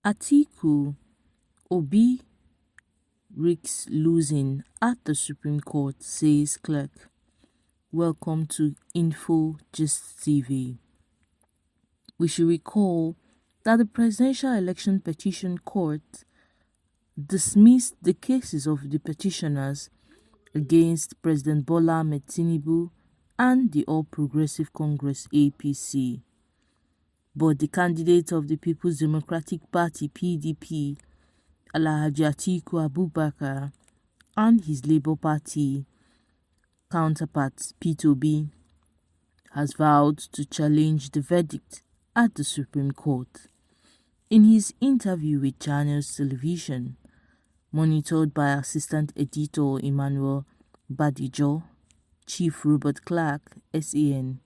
Atiku, Obi risks losing at the Supreme Court, says Clarke. Welcome to Info Gist TV. We should recall that the Presidential Election Petition Court dismissed the cases of the petitioners against President Bola Ahmed Tinubu and the All Progressive Congress (APC). But the candidate of the People's Democratic Party (PDP), Alhaji Atiku Abubakar, and his Labour Party counterpart P2B has vowed to challenge the verdict at the Supreme Court. In his interview with Channels Television, monitored by Assistant Editor Emmanuel Badijo, Chief Robert Clarke, SAN,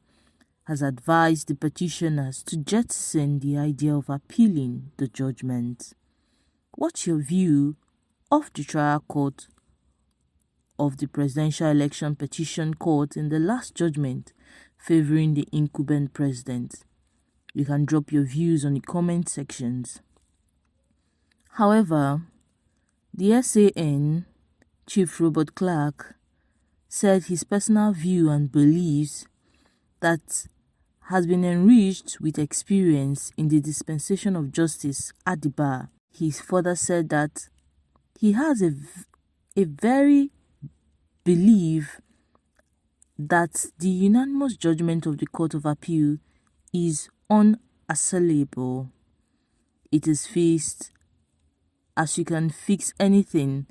has advised the petitioners to jettison the idea of appealing the judgment. What's your view of the trial court of the Presidential Election Petition Court in the last judgment favoring the incumbent president? You can drop your views on the comment sections. However, the SAN, Chief Robert Clarke, said his personal view and beliefs that has been enriched with experience in the dispensation of justice at the bar. He further said that he has a very belief that the unanimous judgment of the Court of Appeal is unassailable. It is fixed as you can fix anything,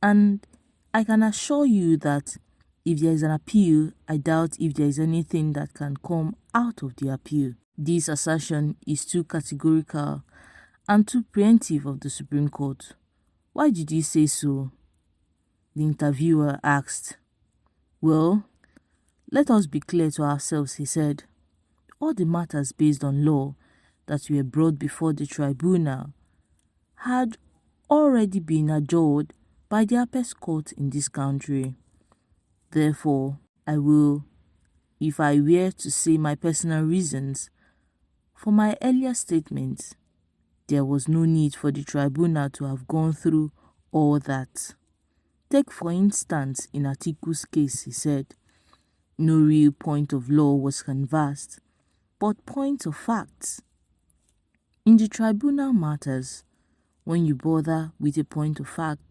and I can assure you that if there is an appeal, I doubt if there is anything that can come out of the appeal. This assertion is too categorical and too preemptive of the Supreme Court. Why did you say so? The interviewer asked. Well, let us be clear to ourselves, he said. All the matters based on law that were brought before the tribunal had already been adjourned by the apex court in this country. Therefore, I will, if I were to say my personal reasons for my earlier statements, there was no need for the tribunal to have gone through all that. Take for instance in Atiku's case, he said, no real point of law was canvassed, but points of facts. In the tribunal matters, when you bother with a point of fact,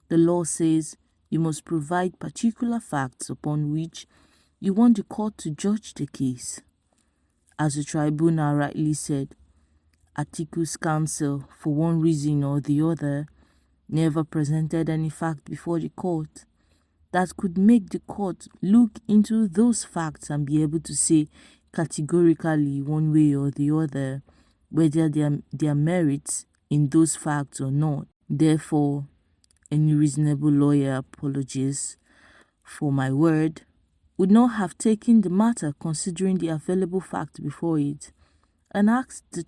the law says you must provide particular facts upon which you want the court to judge the case. As the tribunal rightly said, Atiku's counsel, for one reason or the other, never presented any fact before the court that could make the court look into those facts and be able to say categorically one way or the other whether there are merits in those facts or not. Therefore, any reasonable lawyer, apologies for my word, would not have taken the matter considering the available facts before it and asked the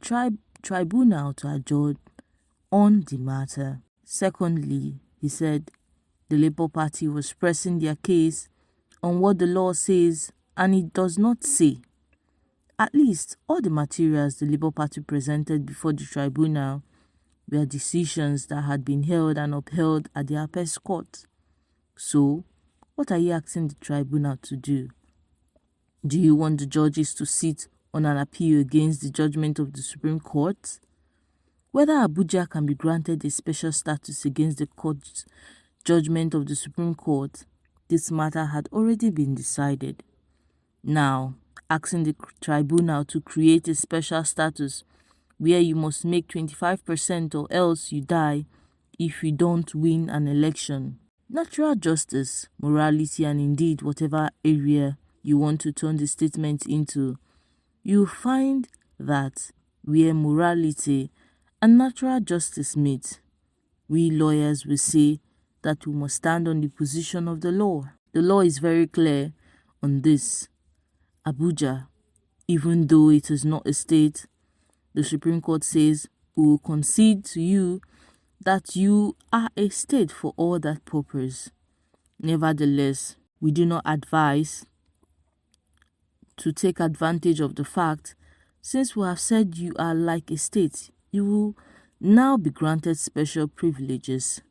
tribunal to adjourn on the matter. Secondly, he said, the Labour Party was pressing their case on what the law says and it does not say. At least all the materials the Labour Party presented before the tribunal were decisions that had been held and upheld at the apex court. So, what are you asking the tribunal to do? Do you want the judges to sit on an appeal against the judgment of the Supreme Court? Whether Abuja can be granted a special status against the court's judgment of the Supreme Court, this matter had already been decided. Now, asking the tribunal to create a special status where you must make 25% or else you die if you don't win an election. Natural justice, morality, and indeed whatever area you want to turn the statement into, you find that where morality and natural justice meet, we lawyers will say that we must stand on the position of the law. The law is very clear on this. Abuja, even though it is not a state, the Supreme Court says we will concede to you that you are a state for all that purpose. Nevertheless, we do not advise to take advantage of the fact, since we have said you are like a state, you will now be granted special privileges.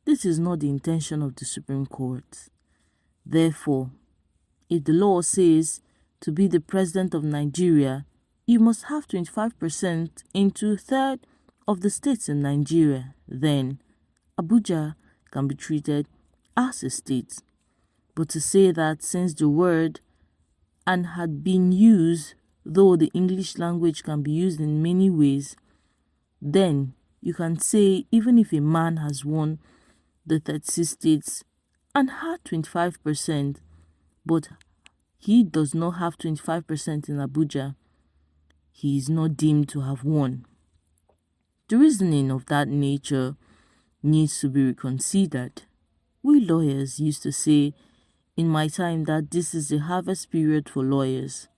This is not the intention of the Supreme Court. Therefore, if the law says to be the president of Nigeria, you must have 25% in 2/3 of the states in Nigeria, then Abuja can be treated as a state. But to say that since the word and had been used, though the English language can be used in many ways, then you can say even if a man has won the 36 states and had 25%, but he does not have 25% in Abuja, he is not deemed to have won. The reasoning of that nature needs to be reconsidered. We lawyers used to say in my time that this is the harvest period for lawyers.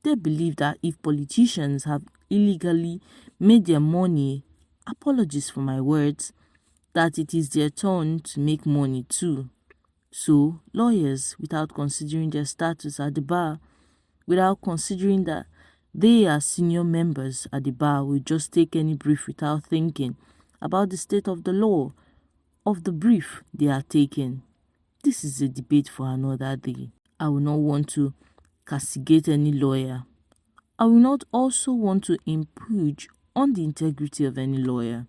They believe that if politicians have illegally made their money, apologies for my words, that it is their turn to make money too. So, lawyers, without considering their status at the bar, without considering that they are senior members at the bar, will just take any brief without thinking about the state of the law of the brief they are taking. This is a debate for another day. I will not want to castigate any lawyer. I will not also want to impinge on the integrity of any lawyer.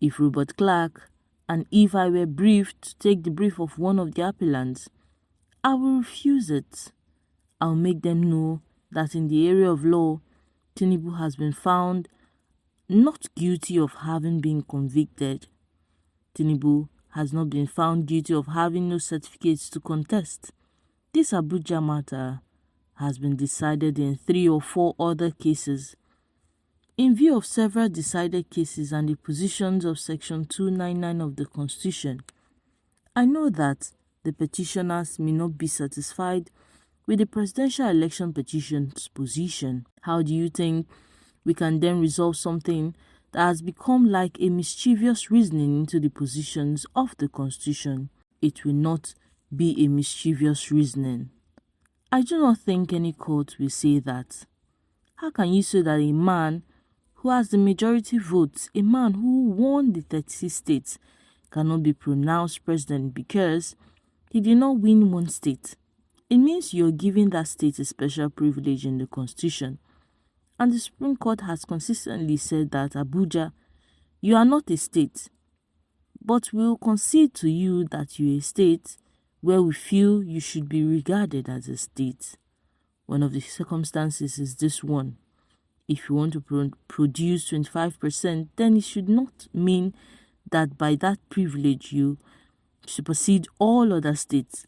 If Robert Clarke and if I were briefed to take the brief of one of the appellants, I will refuse it. I'll make them know that in the area of law, Tinubu has been found not guilty of having been convicted. Tinubu has not been found guilty of having no certificates to contest. This Abuja matter has been decided in 3 or 4 other cases. In view of several decided cases and the positions of Section 299 of the Constitution, I know that the petitioners may not be satisfied with the presidential election petition's position. How do you think we can then resolve something that has become like a mischievous reasoning into the positions of the Constitution? It will not be a mischievous reasoning. I do not think any court will say that. How can you say that a man who has the majority votes, a man who won the 36 states, cannot be pronounced president because he did not win one state? It means you're giving that state a special privilege in the Constitution. And the Supreme Court has consistently said that Abuja, you are not a state, but we'll concede to you that you're a state where we feel you should be regarded as a state. One of the circumstances is this one. If you want to produce 25%, then it should not mean that by that privilege you supersede all other states.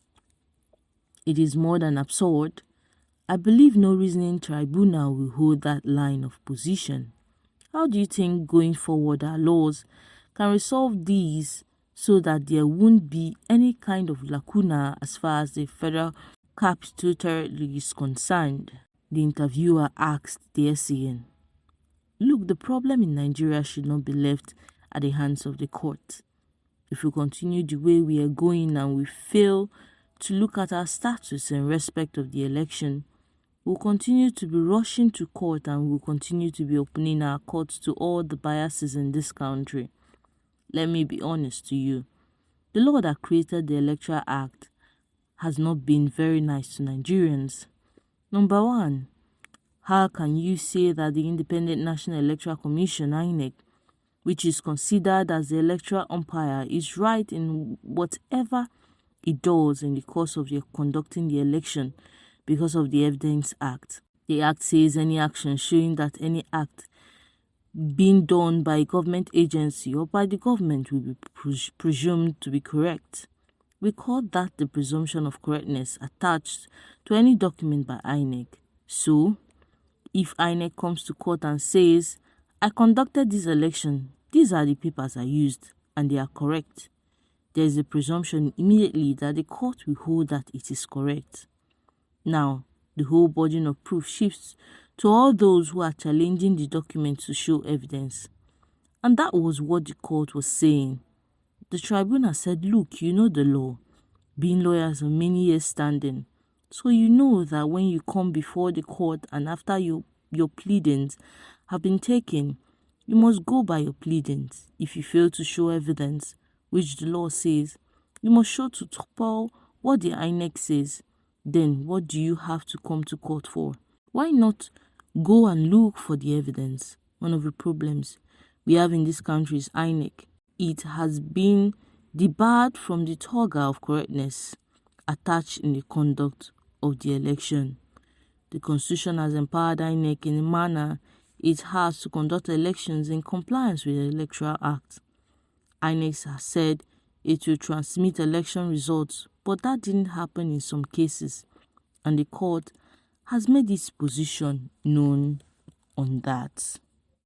It is more than absurd. I believe no reasoning tribunal will hold that line of position. How do you think going forward our laws can resolve these so that there won't be any kind of lacuna as far as the federal capital is concerned? The interviewer asked the SAN. Look, the problem in Nigeria should not be left at the hands of the court. If we continue the way we are going and we fail to look at our status in respect of the election, we'll continue to be rushing to court and we'll continue to be opening our courts to all the biases in this country. Let me be honest to you. The law that created the Electoral Act has not been very nice to Nigerians. Number one, how can you say that the Independent National Electoral Commission, INEC, which is considered as the electoral umpire, is right in whatever it does in the course of conducting the election because of the Evidence Act? The Act says any action showing that any act being done by a government agency or by the government will be presumed to be correct. We call that the presumption of correctness attached to any document by INEC. So, if INEC comes to court and says, I conducted this election, these are the papers I used, and they are correct, there is a presumption immediately that the court will hold that it is correct. Now, the whole burden of proof shifts to all those who are challenging the document to show evidence. And that was what the court was saying. The tribunal said, look, you know the law, being lawyers of many years standing. So you know that when you come before the court and after your pleadings have been taken, you must go by your pleadings. If you fail to show evidence, which the law says, you must show to topple what the INEC says. Then what do you have to come to court for? Why not go and look for the evidence? One of the problems we have in this country is INEC. It has been debarred from the toga of correctness attached in the conduct of the election. The Constitution has empowered INEC in a manner it has to conduct elections in compliance with the Electoral Act. INEC has said it will transmit election results, but that didn't happen in some cases, and the court has made its position known on that.